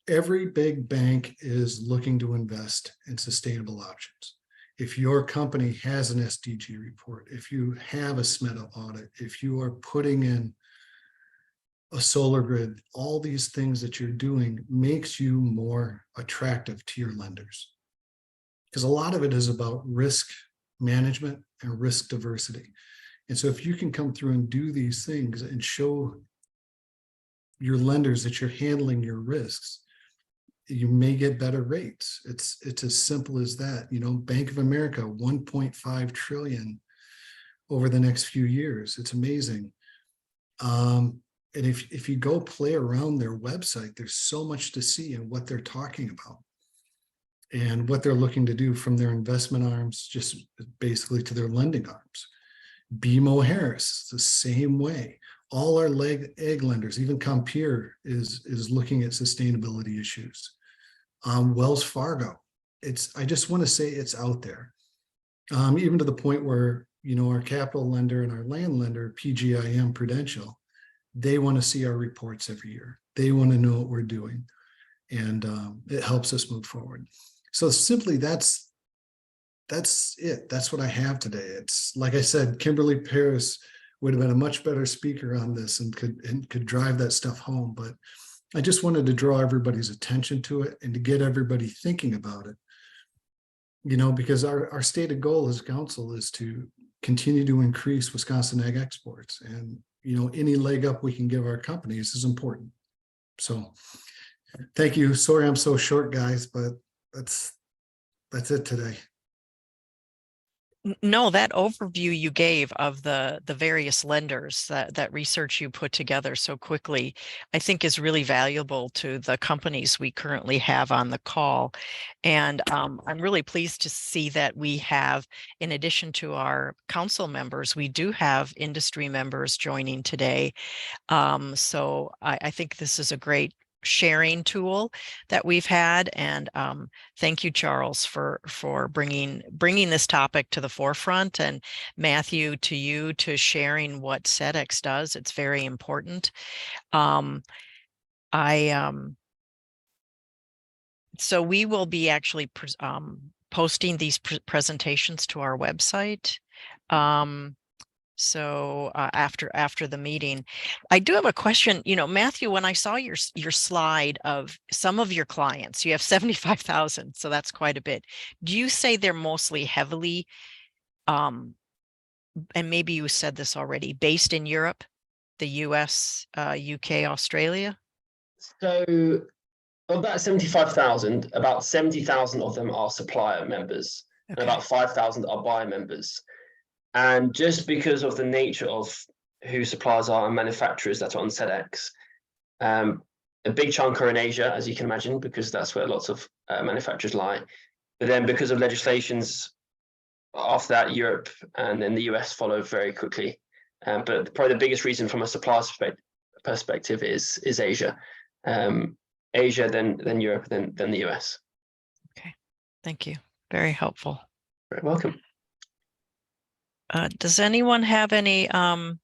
Every big bank is looking to invest in sustainable options. If your company has an SDG report, if you have a SMETA audit, if you are putting in a solar grid, all these things that you're doing makes you more attractive to your lenders. Because a lot of it is about risk management and risk diversity. And so if you can come through and do these things and show your lenders that you're handling your risks, you may get better rates. It's as simple as that. You know, Bank of America, 1.5 trillion over the next few years. It's amazing. And if you go play around their website, there's so much to see and what they're talking about and what they're looking to do from their investment arms, just basically to their lending arms. BMO Harris, the same way. All our ag lenders, even Compeer is looking at sustainability issues. Wells Fargo, I just want to say it's out there. Even to the point where, you know, our capital lender and our land lender, PGIM Prudential, they want to see our reports every year. They want to know what we're doing. And it helps us move forward. So simply that's it. That's what I have today. It's like I said, Kimberly Paris would have been a much better speaker on this and could drive that stuff home. But I just wanted to draw everybody's attention to it and to get everybody thinking about it. You know, because our stated goal as council is to continue to increase Wisconsin ag exports. And, you know, any leg up we can give our companies is important. So thank you. Sorry I'm so short, guys, but that's it today. No, that overview you gave of the various lenders, that research you put together so quickly, I think is really valuable to the companies we currently have on the call. And I'm really pleased to see that we have, in addition to our council members, we do have industry members joining today. So I think this is a great sharing tool that we've had, and thank you, Charles, for bringing this topic to the forefront, and Matthew, to you, to sharing what SEDEX does. It's very important. So we will be actually posting these presentations to our website. So after the meeting, I do have a question. You know, Matthew, when I saw your slide of some of your clients, you have 75,000, so that's quite a bit. Do you say they're mostly heavily, and maybe you said this already, based in Europe, the US, UK, Australia? So of that 75,000, about 70,000 of them are supplier members, and Okay. about 5,000 are buyer members. And just because of the nature of who suppliers are and manufacturers that are on SEDEX, a big chunk are in Asia, as you can imagine, because that's where lots of manufacturers lie. But then because of legislations, after that, Europe and then the US follow very quickly. But probably the biggest reason from a supplier perspective is Asia. Asia, then Europe, then the US. Okay, thank you. Very helpful. Very welcome. Does anyone have any oh,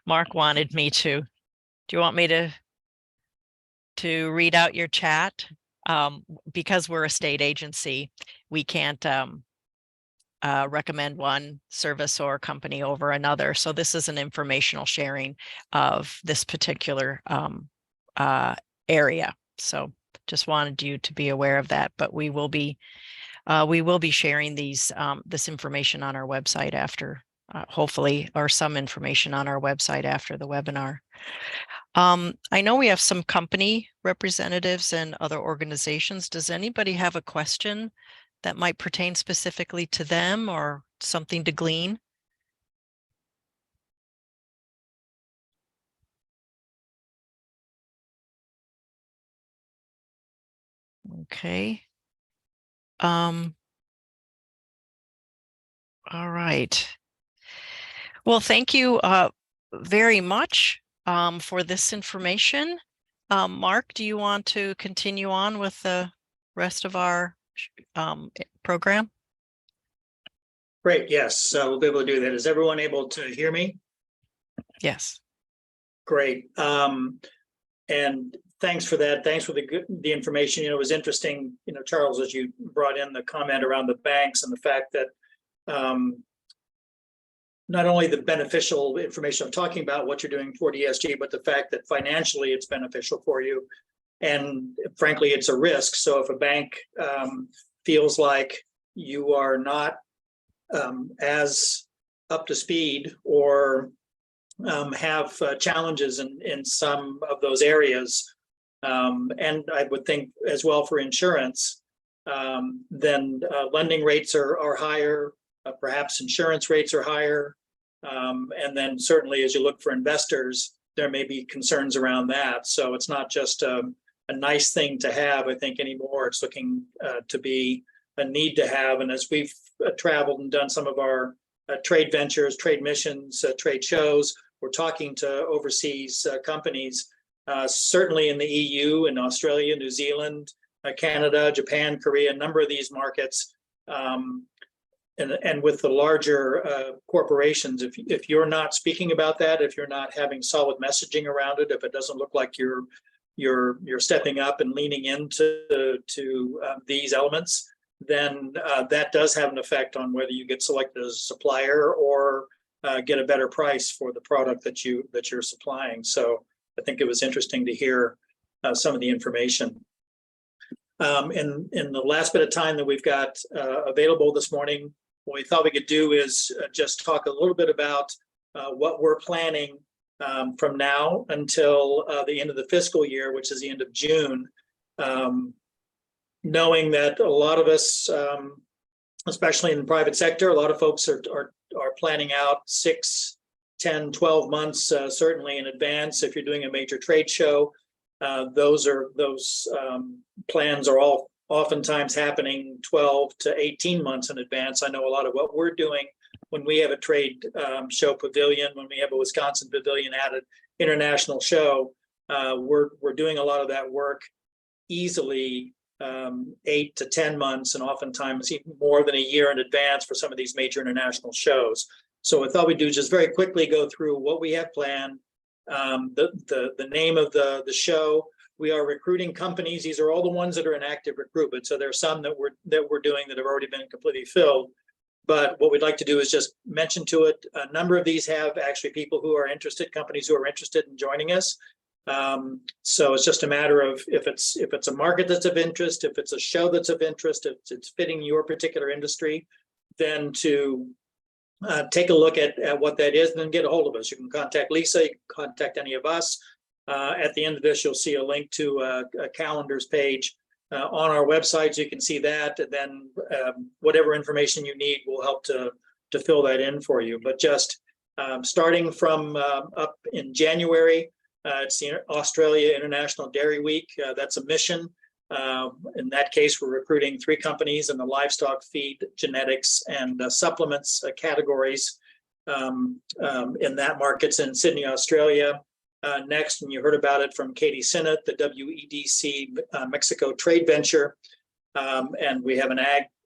Mark wanted me to. Do you want me to read out your chat? Because we're a state agency, we can't recommend one service or company over another. So this is an informational sharing of this particular area. So just wanted you to be aware of that. But we will be sharing this information on our website after, hopefully, or some information on our website after the webinar. I know we have some company representatives and other organizations. Does anybody have a question that might pertain specifically to them or something to glean? Okay. All right. Well, thank you very much for this information. Mark, do you want to continue on with the rest of our program? Great, yes, we'll be able to do that. Is everyone able to hear me? Yes. Great. And thanks for that. Thanks for the information. You know, it was interesting, you know, Charles, as you brought in the comment around the banks and the fact that not only the beneficial information I'm talking about, what you're doing for ESG, but the fact that financially it's beneficial for you. And frankly, it's a risk. So if a bank feels like you are not as up to speed or have challenges in some of those areas, and I would think as well for insurance, then lending rates are higher, perhaps insurance rates are higher, and then certainly as you look for investors, there may be concerns around that. So it's not just a nice thing to have, I think, anymore. It's looking to be a need to have. And as we've traveled and done some of our trade ventures, trade missions, trade shows, we're talking to overseas companies, certainly in the EU, in Australia, New Zealand, Canada, Japan, Korea, a number of these markets. And with the larger corporations, if you're not speaking about that, if you're not having solid messaging around it, if it doesn't look like you're stepping up and leaning into these elements, then that does have an effect on whether you get selected as a supplier or get a better price for the product that you're supplying. So I think it was interesting to hear some of the information. In the last bit of time that we've got available this morning, what we thought we could do is just talk a little bit about what we're planning from now until the end of the fiscal year, which is the end of June. knowing that a lot of us, especially in the private sector, a lot of folks are planning out 6, 10, 12 months, certainly in advance. If you're doing a major trade show, those plans are all oftentimes happening 12 to 18 months in advance. I know a lot of what we're doing when we have a trade show pavilion, when we have a Wisconsin pavilion at an international show, we're doing a lot of that work easily 8 to 10 months, and oftentimes even more than a year in advance for some of these major international shows. So I thought we'd do just very quickly go through what we have planned, the name of the show. We are recruiting companies. These are all the ones that are in active recruitment. So there are some that we're doing that have already been completely filled. But what we'd like to do is just mention to it, a number of these have actually people who are interested, companies who are interested in joining us. So it's just a matter of if it's a market that's of interest, if it's a show that's of interest, if it's fitting your particular industry, then to take a look at what that is and then get a hold of us. You can contact Lisa, you can contact any of us. At the end of this, you'll see a link to a calendars page on our website, so you can see that. And then whatever information you need will help to fill that in for you. But just starting from up in January, it's the Australia International Dairy Week. That's a mission. In that case, we're recruiting 3 companies in the livestock, feed, genetics, and supplements categories in that market's in Sydney, Australia. Next, and you heard about it from Katie Sinnott, the WEDC Mexico Trade Venture. And we have an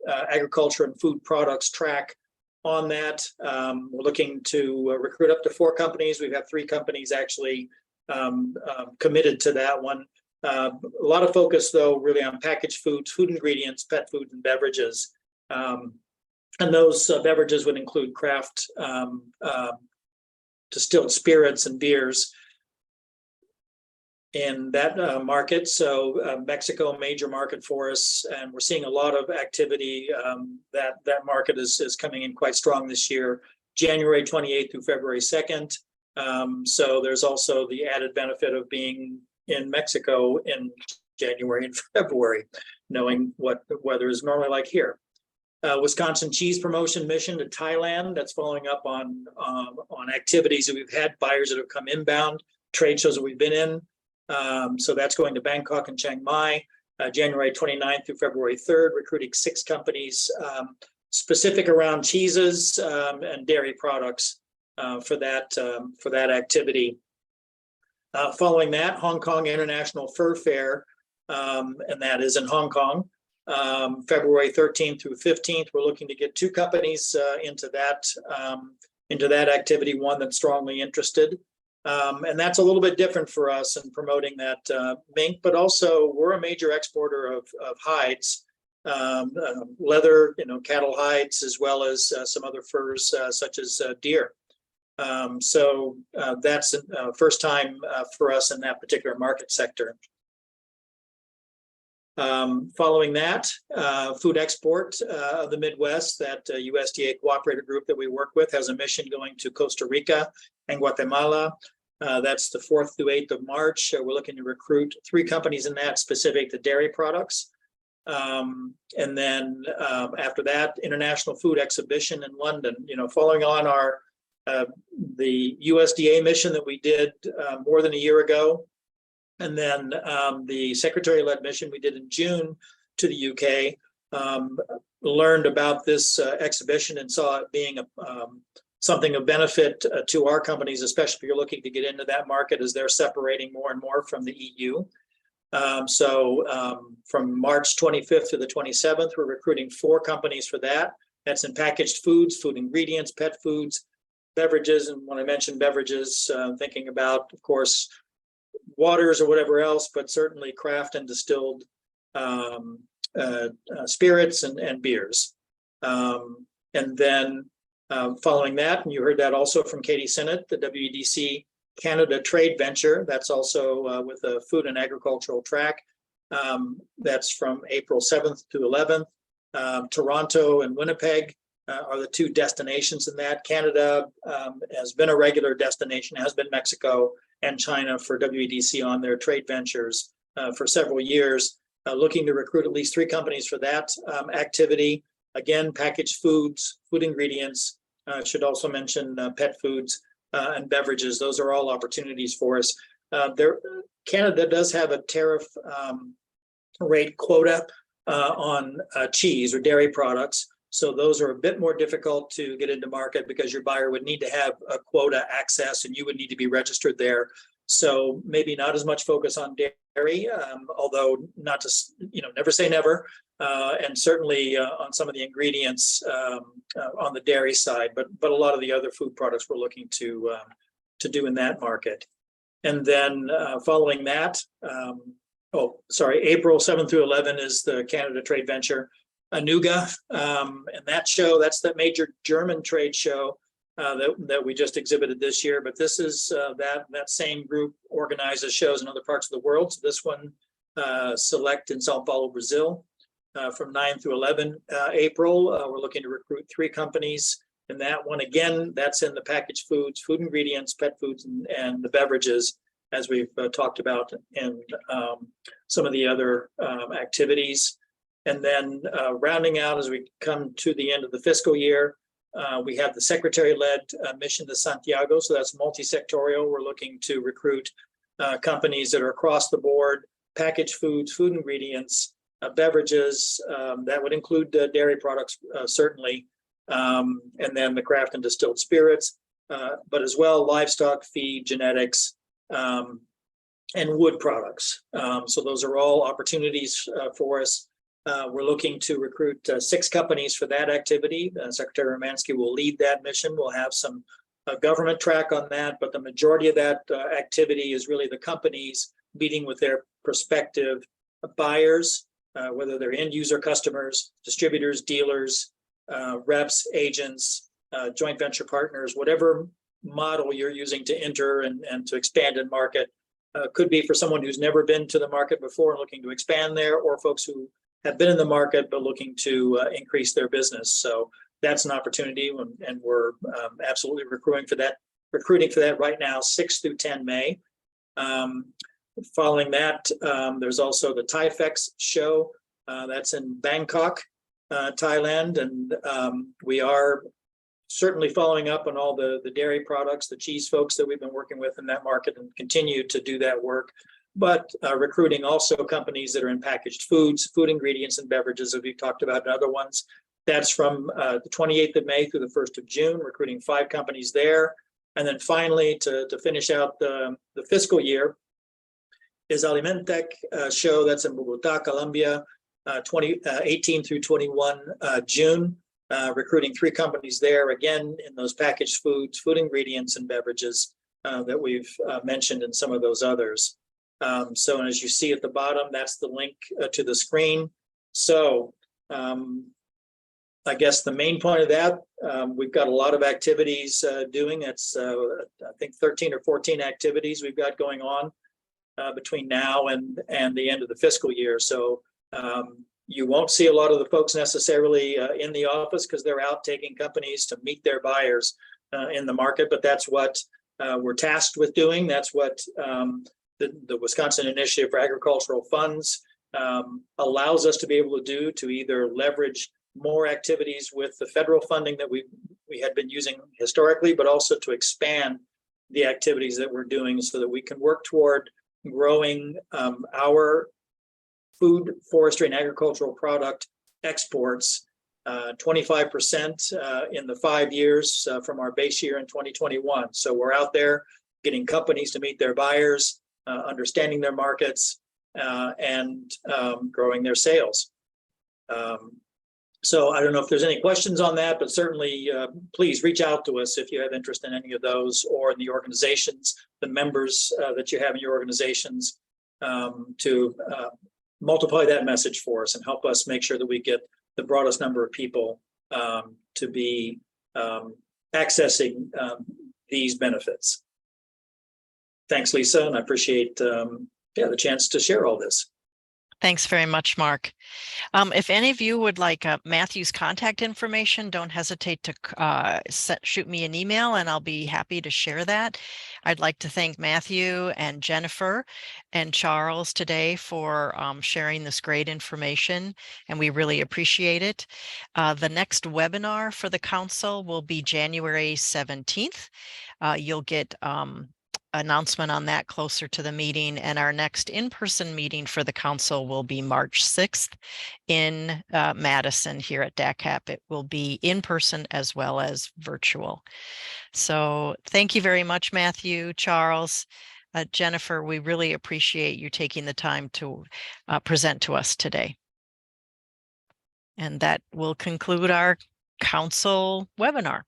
agriculture and food products track on that. We're looking to recruit up to 4 companies. We have 3 companies actually committed to that one. A lot of focus, though, really on packaged foods, food ingredients, pet food, and beverages. And those beverages would include craft distilled spirits and beers in that market. So Mexico, major market for us, and we're seeing a lot of activity. That market is coming in quite strong this year, January 28th through February 2nd. So there's also the added benefit of being in Mexico in January and February, knowing what the weather is normally like here. Wisconsin cheese promotion mission to Thailand. That's following up on activities that we've had, buyers that have come inbound, trade shows that we've been in. So that's going to Bangkok and Chiang Mai, January 29th through February 3rd, recruiting 6 companies specific around cheeses and dairy products for that activity. Following that, Hong Kong International Fur Fair, and that is in Hong Kong, February 13th through 15th. We're looking to get 2 companies into that activity, one that's strongly interested. And that's a little bit different for us in promoting that mink, but also we're a major exporter of hides, leather, cattle hides, as well as some other furs such as deer. So that's first time for us in that particular market sector. Following that, food export of the Midwest, that USDA cooperative group that we work with has a mission going to Costa Rica and Guatemala. That's the 4th through 8th of March. We're looking to recruit 3 companies in that specific to dairy products. And then after that, International Food Exhibition in London, following on our the USDA mission that we did more than a year ago. And then the secretary-led mission we did in June to the UK, learned about this exhibition and saw it being something of benefit to our companies, especially if you're looking to get into that market as they're separating more and more from the EU. So from March 25th to the 27th, we're recruiting 4 companies for that. That's in packaged foods, food ingredients, pet foods, beverages. And when I mention beverages, thinking about, of course, waters or whatever else, but certainly craft and distilled spirits and beers. And then following that, and you heard that also from Katie Sinnott, the WEDC Canada Trade Venture, that's also with a food and agricultural track. That's from April 7th to 11th. Toronto and Winnipeg are the 2 destinations in that. Canada has been a regular destination, has been Mexico and China for WEDC on their trade ventures for several years. looking to recruit at least 3 companies for that activity. Again, packaged foods, food ingredients, should also mention pet foods and beverages. Those are all opportunities for us. Canada does have a tariff rate quota on cheese or dairy products. So those are a bit more difficult to get into market because your buyer would need to have a quota access and you would need to be registered there. So maybe not as much focus on dairy, although not to, never say never. And certainly on some of the ingredients on the dairy side, but a lot of the other food products we're looking to do in that market. And then following that, April 7 through 11 is the Canada Trade Venture, Anuga, and that show, that's the major German trade show that we just exhibited this year. But this is that same group organizes shows in other parts of the world. So this one select in Sao Paulo, Brazil, from 9 through 11 April. We're looking to recruit 3 companies. And that one, again, that's in the packaged foods, food ingredients, pet foods, and the beverages, as we've talked about in some of the other activities. And then rounding out as we come to the end of the fiscal year, we have the secretary-led mission to Santiago. So that's multi-sectorial. We're looking to recruit companies that are across the board, packaged foods, food ingredients, beverages. That would include dairy products, certainly. And then the craft and distilled spirits, but as well livestock, feed, genetics, and wood products. So those are all opportunities for us. We're looking to recruit 6 companies for that activity. Secretary Romansky will lead that mission. We'll have some government track on that, but the majority of that activity is really the companies meeting with their prospective buyers, whether they're end user customers, distributors, dealers, reps, agents, joint venture partners, whatever model you're using to enter and to expand in market. Could be for someone who's never been to the market before and looking to expand there, or folks who have been in the market but looking to increase their business. So that's an opportunity, and we're absolutely recruiting for that right now, 6 through 10 May. Following that, there's also the TIFEX show. That's in Bangkok, Thailand, and we are certainly following up on all the dairy products, the cheese folks that we've been working with in that market, and continue to do that work. But recruiting also companies that are in packaged foods, food ingredients, and beverages, as we've talked about, and other ones. That's from the 28th of May through the 1st of June, recruiting 5 companies there. And then finally, to finish out the fiscal year, is Alimentec show. That's in Bogota, Colombia, 18 through 21 June, recruiting 3 companies there, again, in those packaged foods, food ingredients, and beverages that we've mentioned in some of those others. So as you see at the bottom, that's the link to the screen. So I guess the main point of that, we've got a lot of activities doing. It's, I think, 13 or 14 activities we've got going on between now and the end of the fiscal year. So you won't see a lot of the folks necessarily in the office because they're out taking companies to meet their buyers in the market, but that's what we're tasked with doing. That's what the Wisconsin Initiative for Agricultural Funds allows us to be able to do, to either leverage more activities with the federal funding that we had been using historically, but also to expand the activities that we're doing so that we can work toward growing our food, forestry, and agricultural product exports 25% in the 5 years from our base year in 2021. So we're out there getting companies to meet their buyers, understanding their markets, and growing their sales. So I don't know if there's any questions on that, but certainly please reach out to us if you have interest in any of those, or in the organizations, the members that you have in your organizations, to multiply that message for us and help us make sure that we get the broadest number of people to be accessing these benefits. Thanks, Lisa, and I appreciate the chance to share all this. Thanks very much, Mark. If any of you would like Matthew's contact information, don't hesitate to shoot me an email and I'll be happy to share that. I'd like to thank Matthew and Jennifer and Charles today for sharing this great information, and we really appreciate it. The next webinar for the council will be January 17th. You'll get announcement on that closer to the meeting, and our next in-person meeting for the council will be March 6th in Madison here at DACAP. It will be in person as well as virtual. So thank you very much, Matthew, Charles, Jennifer. We really appreciate you taking the time to present to us today. And that will conclude our council webinar.